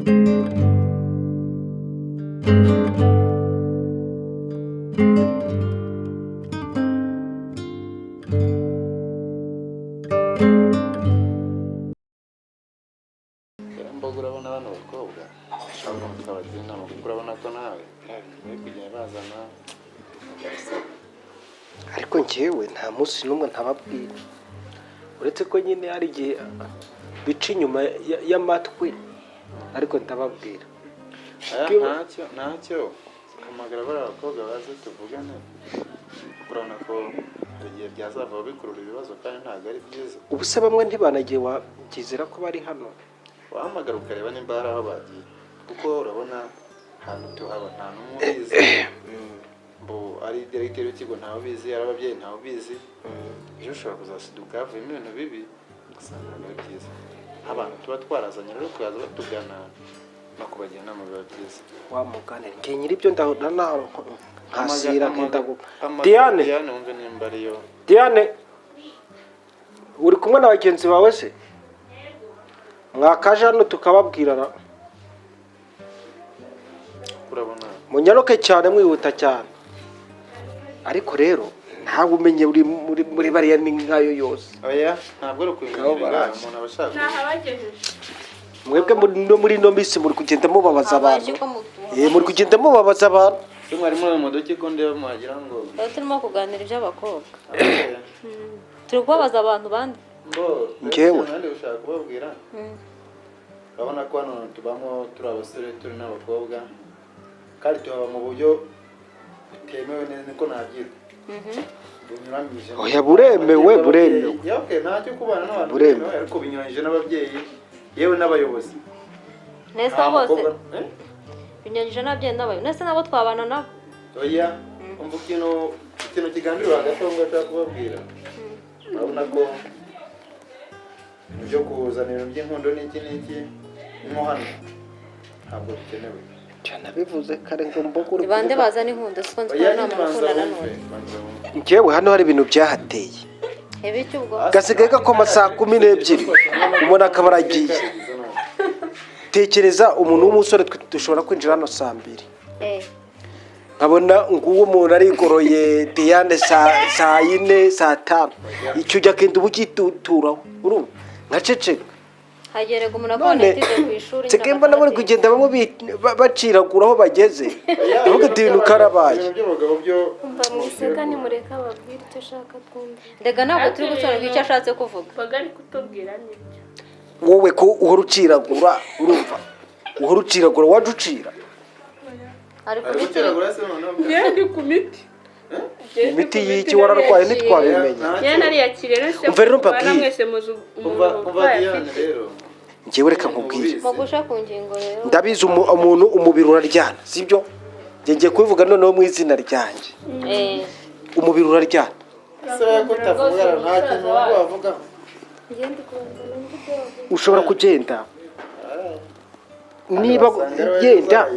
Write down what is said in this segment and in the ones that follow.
Mboga urabona bano bakobwa ushobora kubagira inama kuko urabona ko nawe bari kugenda bazana ariko njyewe nta munsi n'umwe ntababwira uretse ko nyine hari igihe bica inyuma y'amatwi ariko ndababwira ntacyo hamagara bariya bakobwa baze tuvugane urabona ko hari igihe byazava bikurura ibibazo kandi ntabwo ari byiza. ubu se bamwe ntibanagiye wakizera ko bari hano wahamagara ukareba nimba hari aho bagiye kuko urabona ahantu tuhaba nta n'umwe ubizi mbo ari diregiteri w'ikigo ntawe ubizi ari ababyeyi ntawe ubizi ejo ushobora kuzasiduka havuyemo ibintu bibi ugasanga ntabwo ari byiza abantu tuba twarazanye rero kuyaza batugana no kubagira inama biba byiza. wamugane njye nyiri ibyo ndahona nkasira nkindaguka. Diane wumve nimba ariyo. Diane uri kumwe na bagenzi bawe se mwakaje hano tukababwirana urabona munyaruke cyane mwihuta cyane ariko rero ntabwo umenye muri bariya n'inkayo yose. oya ntabwo ari ukubimenyera umuntu aba ashaka mwebwe muri ino minsi muri kugenda mubabaza abantu muri kugenda mubabaza abantu mwari muri mu modoka ko ndeba mwagira ngo turimo kuganira iby'abakobwa turi kubabaza abantu bandi njyewe kandi ushaka kubabwira urabona ko hano tubamo turi abasore turi n'abakobwa kandi tuhaba mu buryo butemewe neza niko nabyita bunyuranyije. oya buremewe ntacyo kubana n'abantu buremewe ariko binyuranyije n'ababyeyi yewe n'abayobozi neza bose binyuranyije n'ababyeyi n'abayobozi nese nabo twabana nabo. oya umva ikintu kiganirwa hagati aho ngashaka kubabwira urabona ko ibyo kuzana ibintu by'inkondo n'iki mo hano ntabwo bikenewe cyane bivuze kare ngo mboguru bande bazana inkundo siko nzwana n'amakunda nanone njyewe hano hari ibintu byahateye ibiki ubwo gasigaye gakoma saa 12 ubona akabaragiye tekereza umuntu w'umusore dushobora kwinjira hano saa 2 nkabona nguwo umuntu arigoroye Diane saa 4 saa 5 icyo ujya kenda ubugituturaho urumva nkaceceka hagerega umuntu akone tize ku ishuri nsekemba nabone kugenda bamwe baciragura aho bageze uvuga ati ibintu karabaye umva museka ni mureka babwira icyo ashaka twumva ndega ntabwo turi gusobanura icyo ashatse kuvuga bagari kutubwira nibyo wowe ko uhora uciragura urumva uhora uciragura waje ucira ari ku miti ndi ku miti imiti y'iki wararwaye ntitwabimenye yana ari yakirere se umva rero mbabwire mwese muzu njyewe reka nkubwire magusha ku ngingo rero ndabizi umuntu umubiri uraryana sibyo ngiye kubivuga noneho mu izina ryanjye umubiri uraryana ushobora kugenda niba ugenda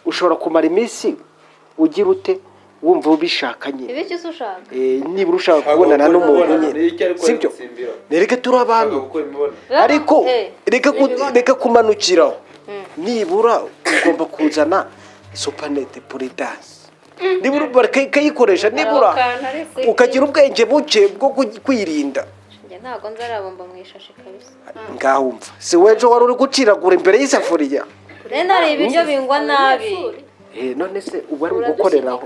ushobora kumara iminsi ugira ute wumva ubishakanye ibiki se ushaka nibura ushaka kubonana n'umuntu nyine sibyo nereke turi abantu ariko reka kumanukiraho nibura ugomba kuzana supanete puridanse nibura bakayikoresha nibura ukagira ubwenge buke bwo kwirinda ntabwo nzarabomba mu ishashi kabisa ngahumva si wejo wari uri guciragura imbere y'isafuriya renda ari ibiryo bingwa nabi none se ubu ari ugukoreraho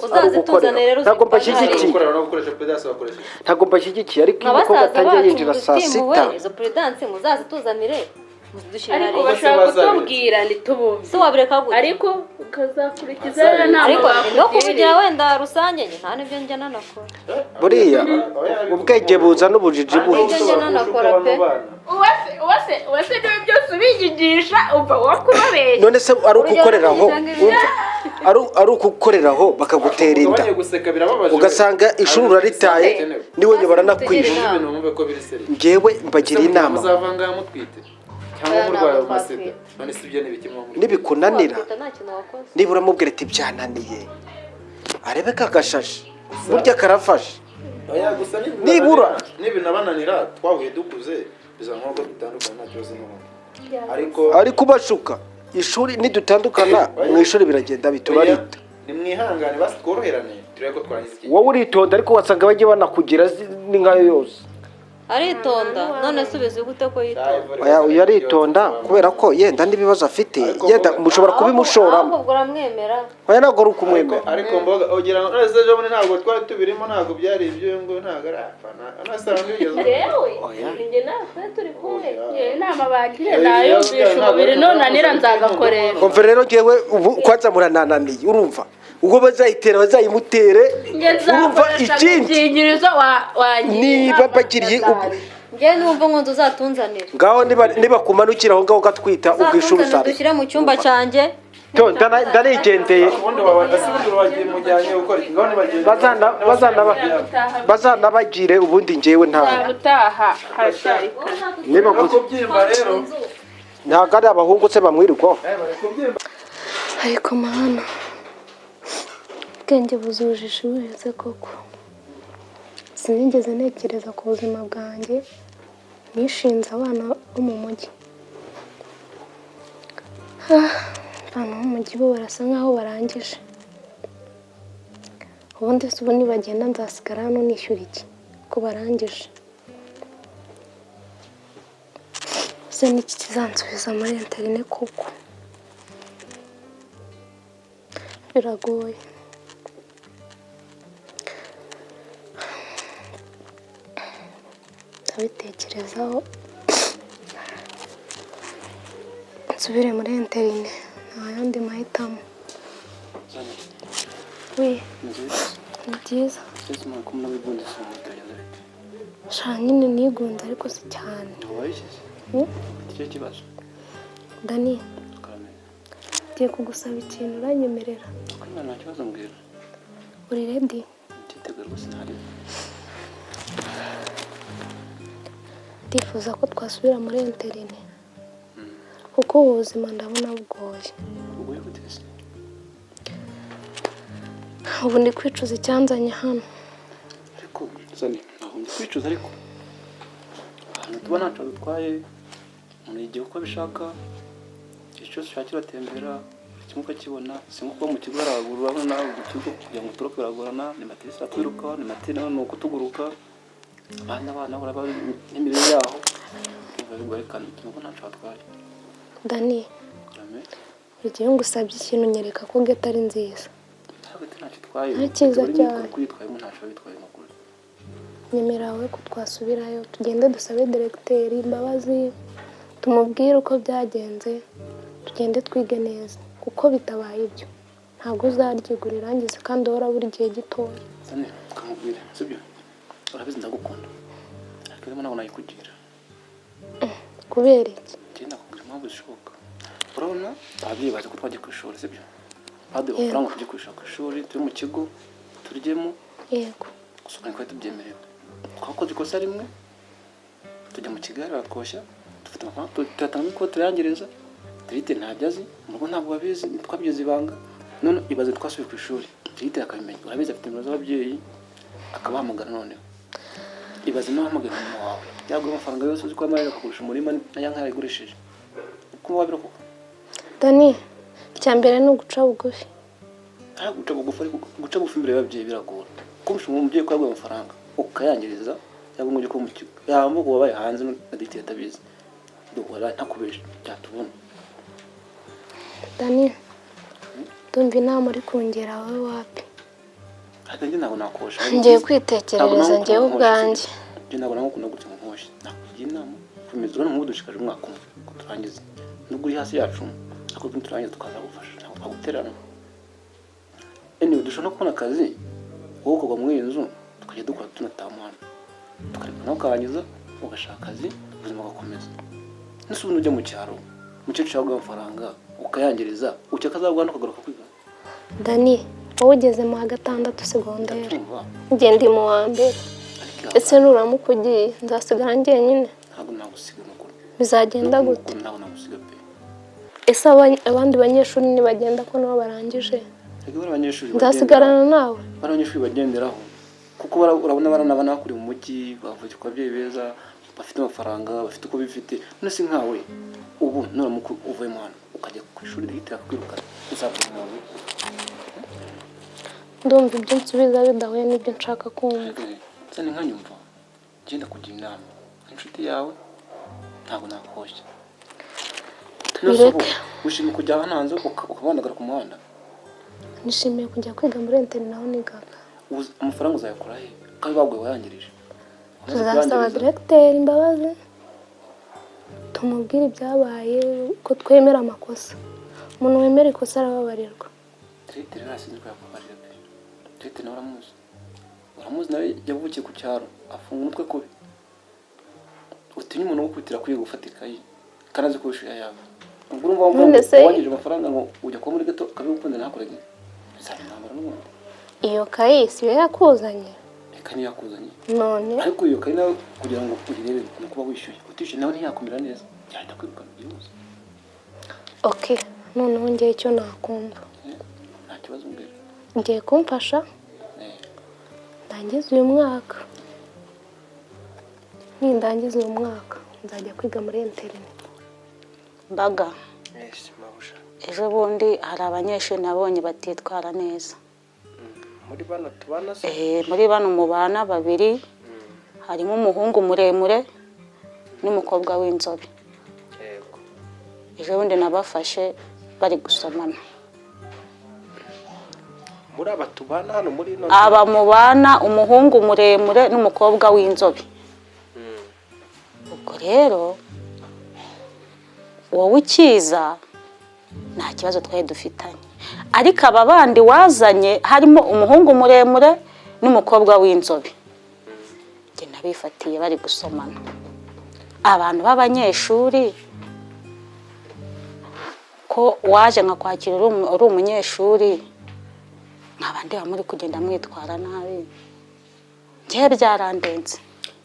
ntabwo mbashyigikiye ariko iyo umukobwa atangiye yinjira saa 6 izo puridanse muzazituzanire ariko bashaka kutubwira ntitubumve si wabireka gute ariko ukazakurikiza rero nama ariko no kuvugira wenda rusange nta n'ibyo njya nanakora buriya ubwenge buza n'ubujiji buza ibyo njya nanakora pe uwase niwe byose ubigigisha umva wakubabeshya none se ari ukukoreraho ari ukukoreraho bakagutera inda ugasanga ishuri uraritaye niwe nyobora nakwishe njyewe mbagiriye inama nibikunanira nibura mubwira ati byananiye arebe kagashashi burya karafashe nibura nibinabananira twahuye dukuze biza nk'uko dutandukanye nta kibazo n'ubundi ariko ubashuka ishuri nidutandukana mu ishuri biragenda biturarita nimwihangane basi tworoherane turebe ko twarangiza iki wowe uritonda ariko wasanga bajye banakugira n'inkayo yose aritonda none subiza gute ko yitonda uyu aritonda kubera ko yenda n'ibibazo afite yenda mushobora kubimushoramo ahubwo uramwemera oya ntabwo ari ukumwemera ariko mboga ugira ngo none se jobone ntabwo twari tubirimo ntabwo byari ibyo ngo ntabwo ari afana anasara n'ibigeze njye natwe turi kumwe inama bagire nayumvisha umubiri nonanira nzagakorera umva rero ngewe ubu kwanza muranananiye urumva ubwo bazayitera bazayimutere urumva ikindi niba bagiriye njye numva ngo uzatunzanira ngaho niba kumanukira aho ngaho gatwita ubwishuru usanga dushyire mu cyumba cyanjye ndanigendeye bazanabagire ubundi ngewe ntabwo ntabwo ari abahungu se bamwirirwaho ariko mana ubwenge buzujije buheze koko sinigeze ntekereza ku buzima bwanjye nishinze abana bo mu mujyi abantu bo mu mujyi bo barasa nkaho barangije ubundi se ubu nibagenda nzasigara hano nishyura iki ko barangije se niki kizansubiza muri interine koko biragoye ndabitekerezaho nsubire muri interine nta yandi mahitamo we ni byiza sha nyine nigunze ariko si cyane Dani ngiye kugusaba ikintu uranyemerera uri ready ndifuza ko twasubira muri interine kuko ubu buzima ndabona bugoye ubu ndi kwicuza icyanzanye hano ariko zani aho ndi kwicuza ariko ahantu tuba ntacyo dutwaye umuntu igihe uko abishaka igihe cyose ushakira atembera kimwe ukakibona si nko kuba mu kigo haraguru urabona mu kigo kugira ngo turoke biragorana ni matirisi atwirukaho ni matine ni ukutuguruka abana baraba n'imirire yaho bigarekana ikintu ko ntacyo batwaye Dani ugiye ngusabye ikintu nyereka ko geta ari nziza nta cyiza cyane nyemerawe ko twasubirayo tugende dusabe diregiteri imbabazi tumubwire uko byagenze tugende twige neza kuko bitabaye ibyo ntabwo uzaryigura irangiza kandi uhora buri gihe gitoya ukamubwira sibyo urabizi ndagukunda ariko rero ntabwo nayikugira kubera iki ngenda nakubwira impamvu zishoboka urabona ababyeyi bazi ko twajya ku ishuri sibyo baduha amafaranga tujye ku ishuri turi mu kigo turyemo yego gusa twari tubyemerewe twakoze ikosa rimwe tujya mu kigali baratwoshya dufite amafaranga tuyatanga ko turayangiriza dirite ntabyo azi mu rugo ntabwo babizi twabigeze ibanga none ibaze twasubiye ku ishuri dirite akabimenya urabizi afite nimero z'ababyeyi akabahamagara noneho ibaze n'uhamagara umuntu wawe yagura amafaranga yose uzi ko amarira akagurisha umurima n'aya nk'ayo yagurishije uko wabira koko Dani icya mbere ni uguca bugufi guca bugufi ariko guca bugufi imbere y'ababyeyi biragora kumvisha umubyeyi ko yaguye amafaranga ukayangiriza cyangwa ngo ujye kuba mu kigo yambuka wabaye hanze na dirite atabizi duhora ntakubesha byatubona Dani ndumva inama uri kungera wowe wapi njye ntabwo nakosha ngiye kwitekerereza njyewe ubwanjye njye ntabwo nakunda gutya ngo nkoshe nakugira inama komeza urabona nk'ubu dushikaje umwaka umwe ngo turangize nubwo uri hasi yacu ariko turangiza tukazagufasha ntabwo twaguterana anyway dushobora no kubona akazi wowe ukagwa muri iyi nzu tukajya dukora tunataha umuhanda tukareka nawe ukarangiza ugashaka akazi ubuzima bugakomeza nese ubundi ujya mu cyaro umukecuru yaguha amafaranga ukayangiriza ukeka azagwa no ukagaruka kwiga Dani wowe ugeze mu wa gatandatu segonderi njye ndi mu wa mbere ese nuramuka ugiye nzasigara njyenyine ntabwo nagusiga mukuru bizagenda gute ntabwo nagusiga pe ese abandi banyeshuri nibagenda ko nabo barangije abanyeshuri nzasigarana nawe abanyeshuri bagenderaho kuko urabona abana bakuri mu mujyi bavuye ku babyeyi beza bafite amafaranga bafite uko bifite none si nkawe ubu nuramuka uvuye mu hano ukajya ku ishuri rihitira kwirukana uzabona umuntu ndumva ibyo nsubiza bidahuye n'ibyo nshaka kumva. se ni nkanyumva genda kugira inama inshuti yawe ntabwo nakoshya Bireke. ushimye kujya hano hanze ukabandagara ku muhanda. Nishimiye kujya kwiga muri interinete naho nigaga. Amafaranga uzayakura he kandi baguye wayangirije? Tuzasaba diregiteri imbabazi tumubwire ibyabaye ko twemera amakosa. Umuntu wemera ikosa arababarirwa. Diregiteri arasinzwe yakubarira pe. Diregiteri nawe uramuzi nawe yavukiye ku cyaro afunga umutwe kubi. Utinya umuntu wo kwitira kwiga gufatika ye kanazi kubishira yawe. Ubwo urumva wangije amafaranga ngo ujya kuba muri gato kabigukunda nakorege. Bizabinambara n'ubundi. Iyo kayi si yo yakuzanye. Reka niyo yakuzanye. None ariko iyo kayi nawe kugira ngo uyirebe no kuba wishyuye utishyuye nawe ntiyakumira neza cyahita kwirukana byose. Okay, noneho ngiye icyo nakumva. Nta kibazo mbere. Ngiye kumfasha ndangiza uyu mwaka. Nindangiza uyu mwaka nzajya kwiga muri interinete. Mbaga Yes, mabusha. ejo bundi hari abanyeshuri nabonye batitwara neza. Muri bano tubana se? Muri bano mu bana babiri harimo umuhungu muremure n'umukobwa w'inzobe. Yego. Ejo bundi nabafashe bari gusomana. Muri aba tubana hano muri no. Aba mu bana umuhungu muremure n'umukobwa w'inzobe. Ubwo rero wowe ukiza nta kibazo twari dufitanye, ariko aba bandi wazanye harimo umuhungu muremure n'umukobwa w'inzobe njye nabifatiye bari gusomana. Abantu b'abanyeshuri ko waje nka kwakira uri umunyeshuri nk'abandi bamuri kugenda mwitwara nabi njye byarandenze.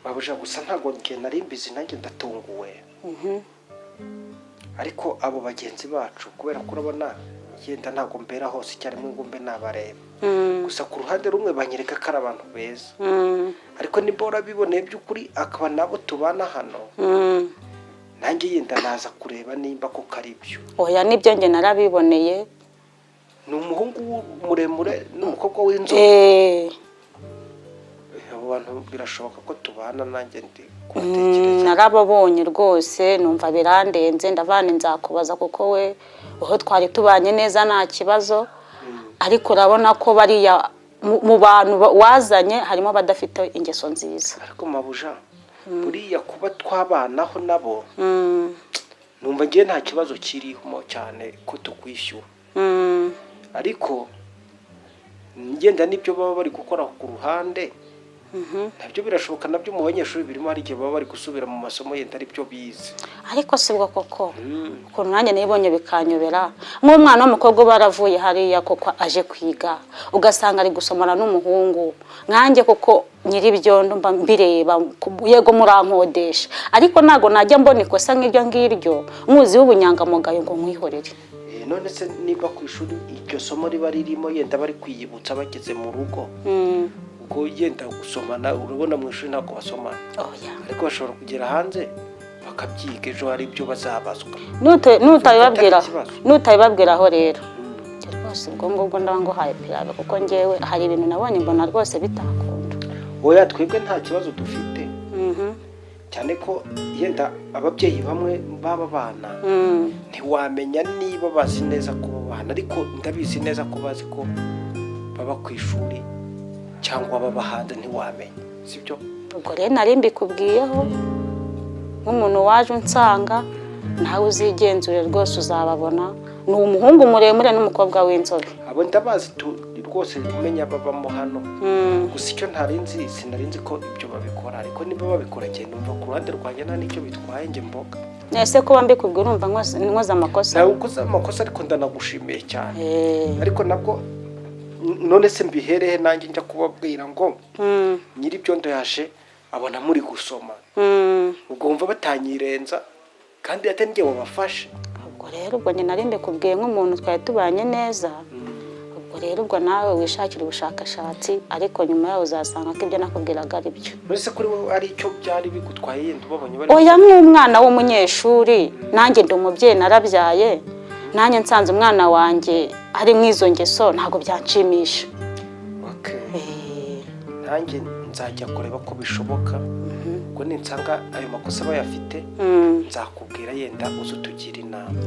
Babusha gusa ntago ngiye nari mbizi nanjye ndatunguwe. Ariko abo bagenzi bacu kubera ko urabona yenda ntago mbera hose cyane ngo mbe nabareba. Gusa ku ruhande rumwe banyereka ko ari abantu beza. Ariko nibora biboneye by'ukuri akaba nabo tubana hano. Nanjye yenda naza kureba nimba ko karibyo. Oya nibyo nge narabiboneye. Ni umuhungu muremure n'umukobwa w'inzobe. Abo bantu birashoboka ko tubana nanjye ndi kubatekereza. Narababonye rwose numva birandenze ndavana nzakubaza kuko we uho twari tubanye neza nta kibazo. Ariko urabona ko bariya mu bantu wazanye harimo badafite ingeso nziza. Ariko mabuja buriya kuba twabanaho nabo numva ngiye nta kibazo kirimo cyane ko tukwishyura. Ariko ngenda nibyo baba bari gukora ku ruhande. Nabyo birashoboka nabyo mu banyeshuri birimo hari igihe baba bari gusubira mu masomo yenda ari byo bize. Ariko sibwo koko ukuntu nanjye nibonye bikanyobera nk'umwana w'umukobwa baravuye hariya koko aje kwiga ugasanga ari gusomana n'umuhungu nkanjye koko nyiri byondo mba mbireba yego murankodesha ariko nago najya mbona ikosa nk'iryo ngiryo muzi w'ubunyangamugayo ngo mwihorere. None se niba ku ishuri iryo somo riba ririmo yenda bari kwiyibutsa bageze mu rugo ubwo yenda gusomana urabona mu ishuri ntabwo basomana. Ariko bashobora kugera hanze bakabyiga ejo hari ibyo bazabazwa. Nutabibabwiraho rero rwose ubwo ngubwo ndaba nguhaye pirabe kuko ngewe hari ibintu nabonye mbona rwose bitakunda. Oya twebwe nta kibazo dufite cyane ko yenda ababyeyi bamwe baba bana ntiwamenya niba bazi neza ko babana ariko ndabizi neza ko bazi ko baba ku ishuri cyangwa baba hanze ntiwamenya sibyo. Ubwo rero nari mbikubwiyeho nk'umuntu waje unsanga nawe uzigenzure rwose uzababona ni umuhungu muremure n'umukobwa w'inzobe. Abo ndabazi rwose umenya babamo hano. Gusa icyo ntarinzi sinarinzi ko ibyo babikora ariko niba babikora cyane numva ku ruhande rwanjye nta nicyo bitwaye nge mboga. Nese kuba mbikubwira urumva nkoza amakosa. Nawe ukoze amakosa ariko ndanagushimiye cyane. Ariko nabwo none se mbiherehe nanjye njya kubabwira ngo nyiri byondo yaje abona muri gusoma. Ubwo wumva batanyirenza kandi atari nge wabafashe. Ubwo rero ubwo nyine nari mbikubwiye nk'umuntu twari tubanye neza. Ubwo rero ubwo nawe wishakira ubushakashatsi ariko nyuma yaho uzasanga ko ibyo nakubwiraga ari byo. Mbese kuri wowe ari icyo byari bigutwaye yenda ubabonye bari. Oya nk'umwana w'umunyeshuri nanjye ndi umubyeyi narabyaye nanjye nsanze umwana wanjye ari mu izo ngeso ntabwo byanshimisha. nanjye nzajya kureba ko bishoboka ngo ninsanga ayo makosa bayafite nzakubwira yenda uze utugira inama.